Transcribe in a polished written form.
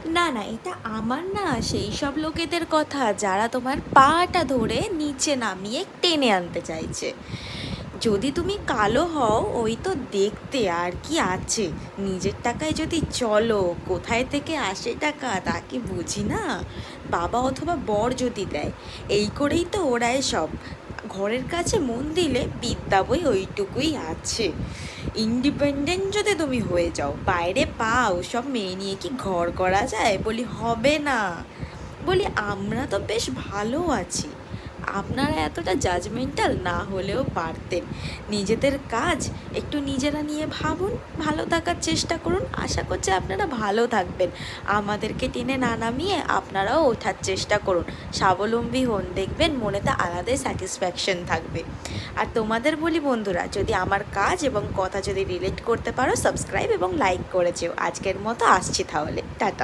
না না, এটা আমার না সেই সব লোকেদের কথা যারা তোমার পাটা ধরে নিচে নামিয়ে টেনে আনতে চাইছে। যদি তুমি কালো হও ওই তো দেখতে, আর কি আছে। নিজের টাকায় যদি চলো, কোথায় থেকে আসে টাকা তা কি বুঝি না। বাবা অথবা বর যদি দেয়, এই করেই তো ওরাই সব। ঘরের কাছে মন দিলে বিদ্যা বই ওইটুকুই আছে। ইন্ডিপেন্ডেন্ট যদি তুমি হয়ে যাও, বাইরে পাও সব মেয়ে নিয়ে কি ঘর করা যায়? বলি হবে না। বলি আমরা তো বেশ ভালো আছি, আপনারা এতটা জাজমেন্টাল না হলেও পারতেন। নিজেদের কাজ একটু নিজেরা নিয়ে ভাবুন, ভালো থাকার চেষ্টা করুন, আশা করছি আপনারা ভালো থাকবেন। আমাদেরকে টেনে না নামিয়ে আপনারাও ওঠার চেষ্টা করুন, স্বাবলম্বী হন, দেখবেন মনেতে আলাদাই স্যাটিসফ্যাকশন থাকবে। আর তোমাদের বলি বন্ধুরা, যদি আমার কাজ এবং কথা যদি রিলেট করতে পারো, সাবস্ক্রাইব এবং লাইক করে যেও। আজকের মতো আসছি তাহলে, টাটা।